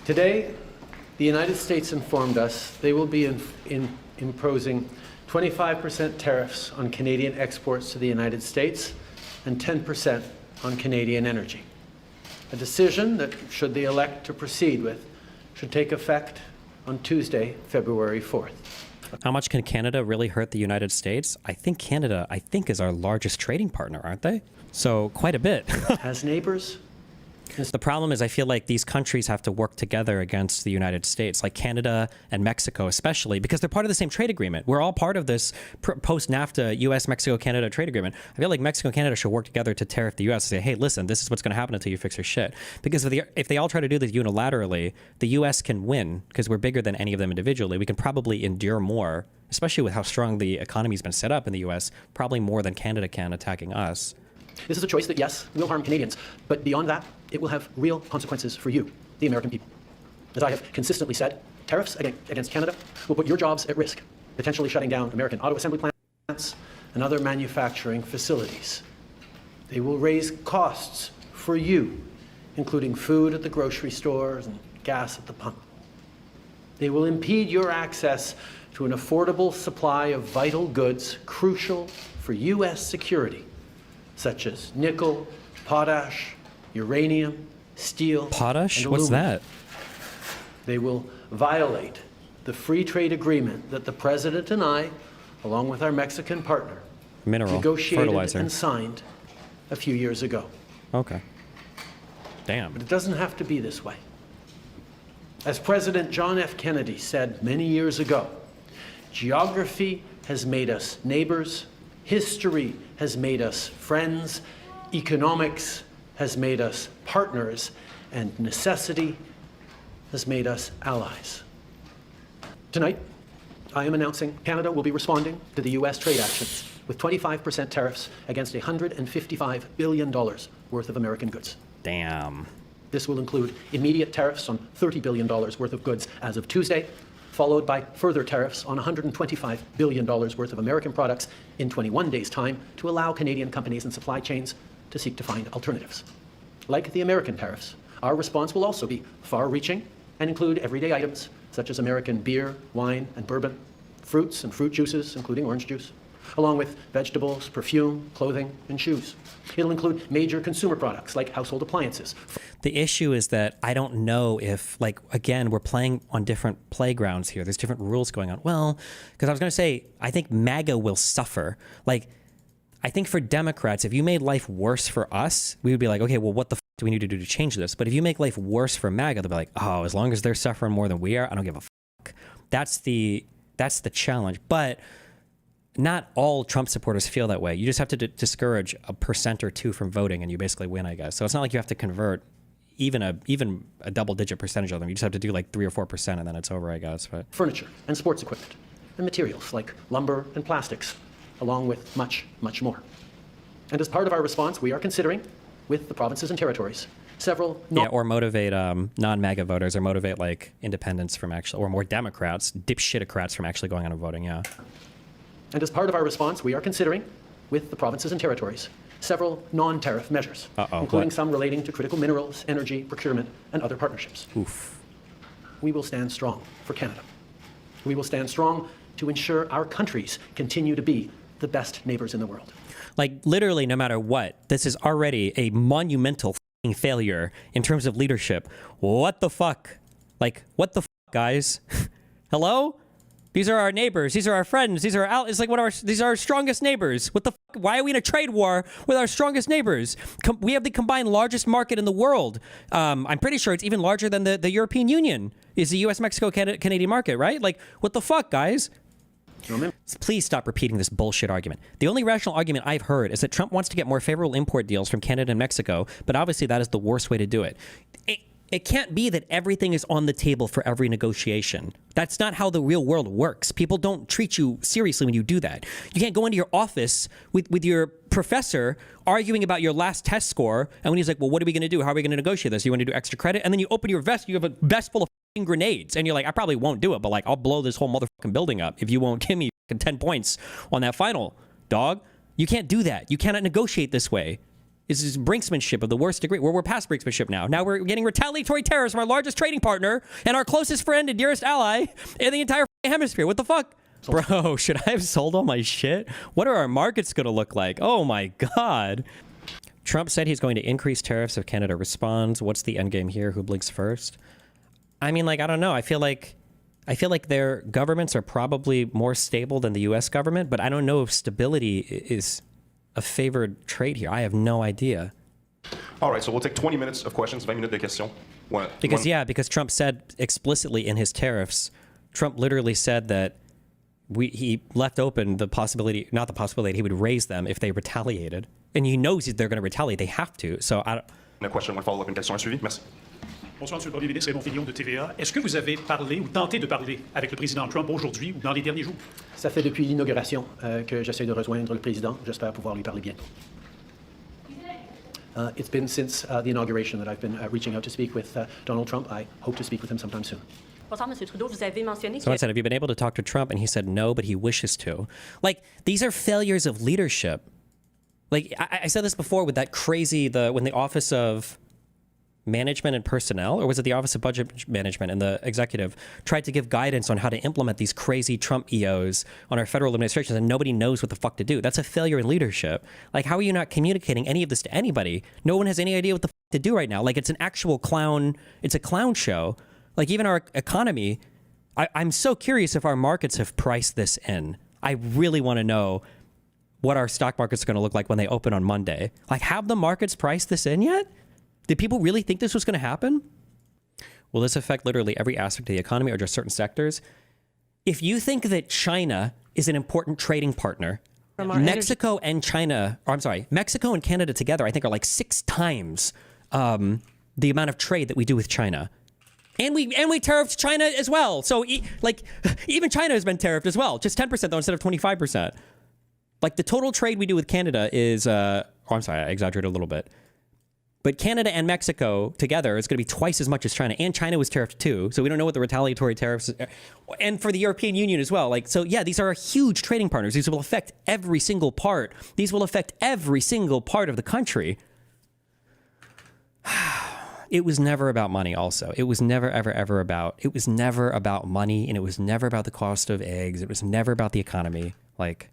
Today, the United States informed us they will be imposing 25% tariffs on Canadian exports to the United States and 10% on Canadian energy. A decision that, should they elect to proceed with, should take effect on Tuesday, February 4th. How much can Canada really hurt the United States? I think Canada, is our largest trading partner, aren't they? So quite a bit. As neighbors, the problem is I feel like these countries have to work together against the United States, like Canada and Mexico especially, because they're part of the same trade agreement. We're all part of this post-NAFTA US, Mexico, Canada trade agreement. I feel like Mexico and Canada should work together to tariff the US and say, hey, listen, this is what's going to happen until you fix your shit. Because if they all try to do this unilaterally, the US can win because we're bigger than any of them individually. We can probably endure more, especially with how strong the economy's been set up in the US, probably more than Canada can attacking us. This is a choice that, yes, will harm Canadians, but beyond that, it will have real consequences for you, the American people. As I have consistently said, tariffs against Canada will put your jobs at risk, potentially shutting down American auto assembly plants and other manufacturing facilities. They will raise costs for you, including food at the grocery stores and gas at the pump. They will impede your access to an affordable supply of vital goods crucial for U.S. security, such as nickel, potash, uranium, steel, Potash? and What's aluminum. that? They will violate the free trade agreement that the President and I, along with our Mexican partner, negotiated fertilizer. and signed a few years ago. Okay. Damn. But it doesn't have to be this way. As President John F. Kennedy said many years ago, geography has made us neighbors, history has made us friends, economics has made us partners, and necessity has made us allies. Tonight, I am announcing Canada will be responding to the U.S. trade actions with 25% tariffs against $155 billion worth of American goods. Damn. This will include immediate tariffs on $30 billion worth of goods as of Tuesday, followed by further tariffs on $125 billion worth of American products in 21 days' time to allow Canadian companies and supply chains to seek to find alternatives. Like the American tariffs, our response will also be far-reaching and include everyday items such as American beer, wine, and bourbon, fruits and fruit juices, including orange juice, along with vegetables, perfume, clothing, and shoes. It'll include major consumer products like household appliances. The issue is that I don't know if, again, we're playing on different playgrounds here. There's different rules going on. Well, because I was going to say, I think MAGA will suffer. I think for Democrats, if you made life worse for us, we would be like, okay, well, what the f do we need to do to change this? But if you make life worse for MAGA, they'll be like, oh, as long as they're suffering more than we are, I don't give a f. That's the challenge. But not all Trump supporters feel that way. You just have to discourage 1% or 2% from voting, and you basically win, I guess. So it's not like you have to convert even a double-digit percentage of them. You just have to do like 3 or 4%, and then it's over, I guess. But furniture and sports equipment, and materials like lumber and plastics, along with much, much more. And as part of our response, we are considering, with the provinces and territories, several or motivate non-MAGA voters, or motivate like independents from actually, or more Democrats, dipshitocrats from actually going out and voting. Yeah. And as part of our response, we are considering, with the provinces and territories, several non-tariff measures, including some relating to critical minerals, energy, procurement, and other partnerships. Oof. We will stand strong for Canada. We will stand strong to ensure our countries continue to be the best neighbors in the world. Like, literally, no matter what, this is already a monumental f***ing failure in terms of leadership. What the fuck? Like, what the fuck, guys? Hello? These are our neighbors. These are our friends. These are these are our strongest neighbors. What the fuck? Why are we in a trade war with our strongest neighbors? We have the combined largest market in the world. I'm pretty sure it's even larger than the European Union is the U.S., Mexico, Canadian market, right? Like, what the fuck, guys? Please stop repeating this bullshit argument. The only rational argument I've heard is that Trump wants to get more favorable import deals from Canada and Mexico, but obviously that is the worst way to do it. It can't be that everything is on the table for every negotiation. That's not how the real world works. People don't treat you seriously when you do that. You can't go into your office with your professor arguing about your last test score, and when he's like, well, what are we going to do? How are we going to negotiate this? You want to do extra credit? And then you open your vest, you have a vest full of grenades, and you're like, I probably won't do it, but I'll blow this whole motherfucking building up if you won't give me 10 points on that final, dog. You can't do that. You cannot negotiate this way. is brinksmanship of the worst degree. We're past brinksmanship now. Now we're getting retaliatory tariffs from our largest trading partner and our closest friend and dearest ally in the entire hemisphere. What the fuck? Bro, should I have sold all my shit? What are our markets going to look like? Oh my God. Trump said he's going to increase tariffs if Canada responds. What's the end game here? Who blinks first? I mean, like, I don't know. I feel like their governments are probably more stable than the U.S. government, but I don't know if stability is a favored trait here. I have no idea. All right, so we'll take 20 minutes of questions, 20 minutes de questions. Because Trump said explicitly in his tariffs, Trump literally said that he left open the possibility, not the possibility, he would raise them if they retaliated. And he knows they're going to retaliate. They have to. So I don't... Une question, one follow-up, une question à suivre. Merci. Bonsoir, M. le Premier ministre, Raymond Fillon de TVA. Est-ce que vous avez parlé ou tenté de parler avec le président Trump aujourd'hui ou dans les derniers jours? Ça fait depuis l'inauguration que j'essaie de rejoindre le président. J'espère pouvoir lui parler bientôt. It's been since the inauguration that I've been reaching out to speak with Donald Trump. I hope to speak with him sometime soon. Bonsoir, M. Trudeau. Vous avez mentionné So I said, have you been able to talk to Trump? And he said no, but he wishes to. Like, these are failures of leadership. Like, I said this before with that crazy, when the Office of Management and Personnel, or was it the Office of Budget Management and the executive, tried to give guidance on how to implement these crazy Trump EOs on our federal administrations, and nobody knows what the fuck to do. That's a failure in leadership. Like, how are you not communicating any of this to anybody? No one has any idea what the fuck to do right now. Like, it's an actual clown, it's a clown show. Like, even our economy, I'm so curious if our markets have priced this in. I really want to know what our stock markets are going to look like when they open on Monday. Like, have the markets priced this in yet? Did people really think this was going to happen? Will this affect literally every aspect of the economy or just certain sectors? If you think that China is an important trading partner, Mexico and China, or I'm sorry, Mexico and Canada together, I think are like 6 times the amount of trade that we do with China. And we tariffed China as well. So even China has been tariffed as well, just 10% though instead of 25%. Like, the total trade we do with Canada is, I'm sorry, I exaggerated a little bit. But Canada and Mexico together is going to be twice as much as China. And China was tariffed too. So we don't know what the retaliatory tariffs are. And for the European Union as well. Like, so yeah, these are huge trading partners. These will affect every single part. These will affect every single part of the country. It was never about money also. It was never, ever, ever about, it was never about money, and it was never about the cost of eggs. It was never about the economy. Like,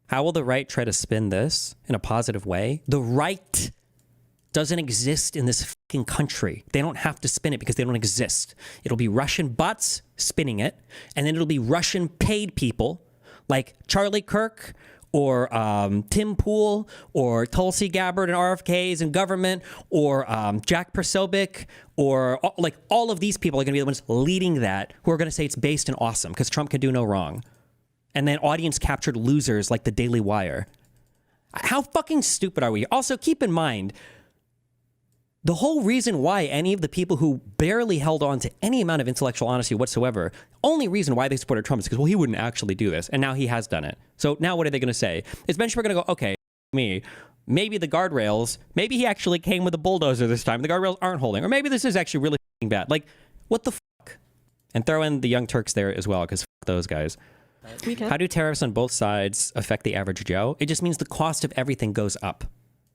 how will the right try to spin this in a positive way? The right doesn't exist in this fucking country. They don't have to spin it because they don't exist. It'll be Russian bots spinning it, and then it'll be Russian paid people like Charlie Kirk or Tim Pool or Tulsi Gabbard and RFKs and government or Jack Posobiec or like all of these people are going to be the ones leading that, who are going to say it's based and awesome because Trump can do no wrong. And then audience captured losers like the Daily Wire. How fucking stupid are we? Also, keep in mind, the whole reason why any of the people who barely held on to any amount of intellectual honesty whatsoever, only reason why they supported Trump is because, well, he wouldn't actually do this. And now he has done it. So now what are they going to say? Is Ben Schwartz going to go, okay, me, maybe the guardrails, maybe he actually came with a bulldozer this time. The guardrails aren't holding. Or maybe this is actually really bad. Like, what the fuck? And throw in the Young Turks there as well, because those guys. How do tariffs on both sides affect the average Joe? It just means the cost of everything goes up.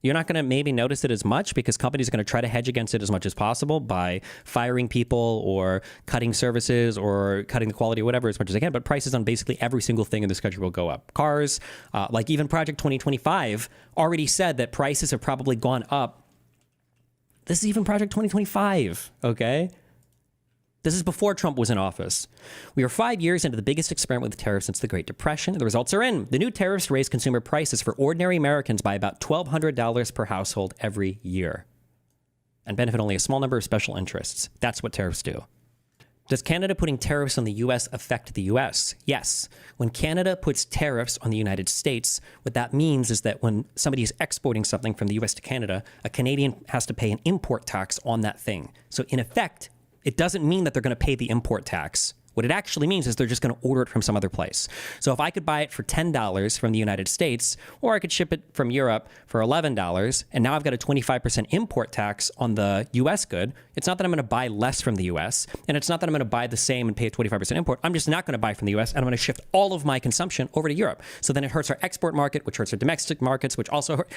You're not going to maybe notice it as much because companies are going to try to hedge against it as much as possible by firing people or cutting services or cutting the quality or whatever as much as they can. But prices on basically every single thing in this country will go up. Cars, like even Project 2025 already said that prices have probably gone up. This is even Project 2025, okay? This is before Trump was in office. We are 5 years into the biggest experiment with tariffs since the Great Depression, and the results are in. The new tariffs raise consumer prices for ordinary Americans by about $1,200 per household every year and benefit only a small number of special interests. That's what tariffs do. Does Canada putting tariffs on the U.S. affect the U.S.? Yes. When Canada puts tariffs on the United States, what that means is that when somebody is exporting something from the U.S. to Canada, a Canadian has to pay an import tax on that thing. So in effect, it doesn't mean that they're going to pay the import tax What it actually means is they're just going to order it from some other place. So if I could buy it for $10 from the United States, or I could ship it from Europe for $11, and now I've got a 25% import tax on the US good, it's not that I'm going to buy less from the US, and it's not that I'm going to buy the same and pay a 25% import. I'm just not going to buy from the US, and I'm going to shift all of my consumption over to Europe. So then it hurts our export market, which hurts our domestic markets, which also hurt.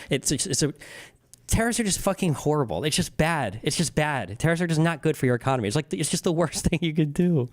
Tariffs are just fucking horrible. It's just bad. It's just bad. Tariffs are just not good for your economy. It's just the worst thing you could do.